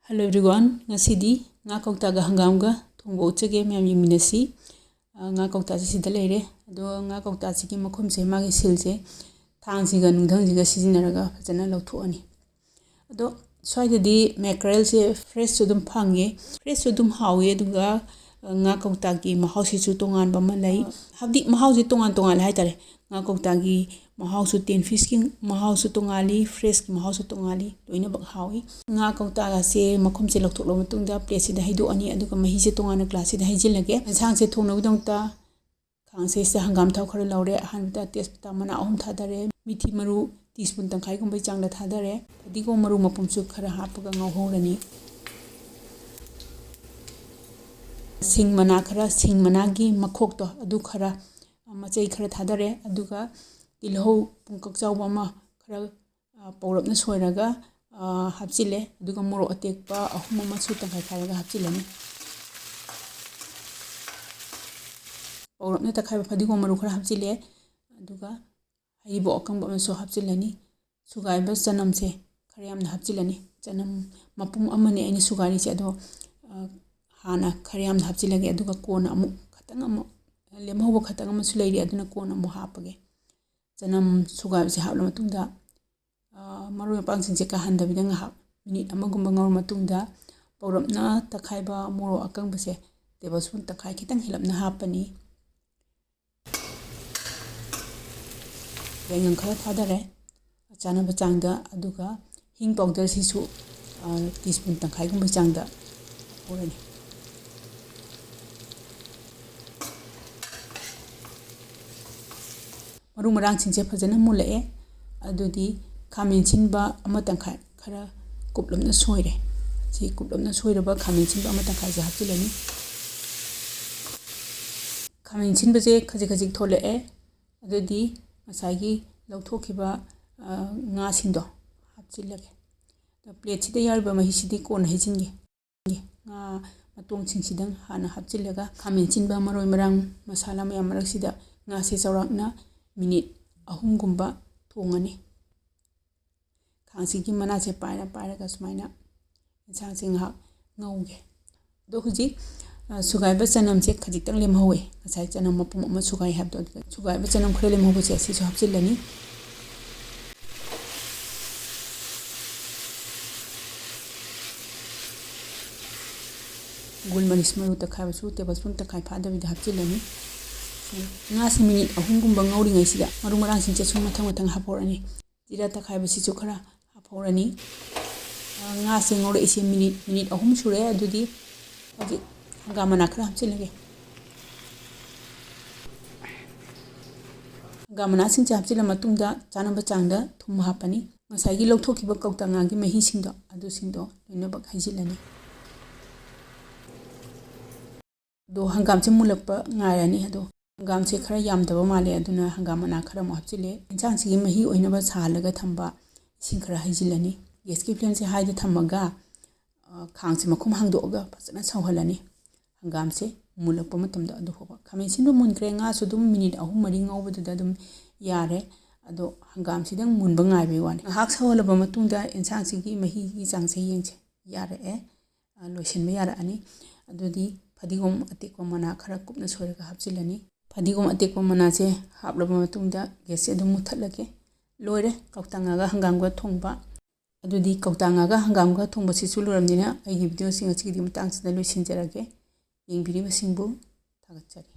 Hello everyone, ngasidi nga kautaga hangamga thongbo uchage myam yimminasi nga kauta sida leire ado nga kauta sigi makhum se magi silse thangsi ga nungthang jiga sizinaraga fajana lawthoani ado swaidadi mackerel se fresh sudum phange fresh sudum hawe aduga nga kauta gi mahausi chu tongan ba malai habdi mahausi tongan haitare nga kauta gi mahausu ten fish king mahausu tongali fresh ki mahausu tongali loina bak hawi nga kauta ga se makhum se lokthok lo matungda plate sida haido ani aduga mahi se tongana glass sida haijilage sang se thongna udongta khang se sa hangam thaw khara laure hanbita tespata mana ahum thadare mithi maru teaspoon tangkhai gumbai changla thadare digo maru mapum su khara hapaga ngauhorani sing mana gi makhok to adu khara machai khara thadare aduga tilhau pungkak chawba ma khara pawrapna soiraga hapchile aduga moro atekpa ahum ma su tangkhai kharaga hapchilani pawrapna takhai phadigo maru khara hapchile aduga haibo akangba ma so hapchilani sugaiba chanam se khara yamna hapchilani chanam mapum amane ani sugari se ado hana khara yamna hapchilage aduga kona amu khatang amu lemhobo khatang amu su leiri aduna kona amu hapage chanam sugai se hapla matungda maru pang singse ka handa bidanga ha minute amagumba ngaur matungda pawrapna takhaiba moro akangba se tablespoon takhai khitang hilapna hapani rengang khara thadare achana bachangda aduga hing powder sisu teaspoon takhai gumba changda orani maru marang singse phajana mulae adudi khamin chinba ama tangkhai khara kuplamna soire si kuplamna soiraba khamin chinba ama tangkhai ja hapchilani khamin chinba je khajik tholae adudi masagi lawthokhiba nga sindo hapchilage plate sida yarba mahi sidi kon hijingi nga matong singsidang hana hapchilaga khamin chinba maroi marang masala mayam marak sida nga se chawrakna minute ahum gumba thongani khangsi gi mana se paira ga sumaina insang sing ha ngauge do huji sugai ba chanam se khajitang lemhawe asai chanam mapum ama sugai habdo sugai ba chanam khre lemhawe se si hapchilani gulmaris maru takhai su tablespoon takhai phada bida hapchilani nga si minute ahum gumba ngauri ngai sida maru marang sing che sum mathang haporani jira takhai ba si chu khara haporani nga se ngore isi minute ahum sure adudi aji gamana khara hapchilage gamana sing cha hapchila matungda chanamba changda thum hapani ngasai gi lawthokhiba kauta nga gi mahi singdo adu singdo loinabak haijilani do hangam che mulakpa ngairani ado hangam se khara yamdaba male aduna hangam mana khara mo hapchile insang sigi mahi oinaba salaga thamba sing khara haijilani gas ki flame se haida thamaga khang se makhum hangdoga phasana sawhalani hangam se mulakpa matamda adu hoba khamin sindu munkre nga su dum minute ahum mari ngawbadu dum yare ado hangam sidang munba ngaibe wani hak sawhalaba matungda insang sigi mahi gi changse yengse yare loisinba yara ani adudi fadigom atekwa mana khara kupna soiraga hapchilani fadigom atekwa mana se haplaba matungda gas se dum muthatlage loire kautangaga hangamga thongba adudi kautangaga hangamga thongba sisu loramnina aigi video sing achigi matang sida loisinjarage yengbiri basingbu thagachari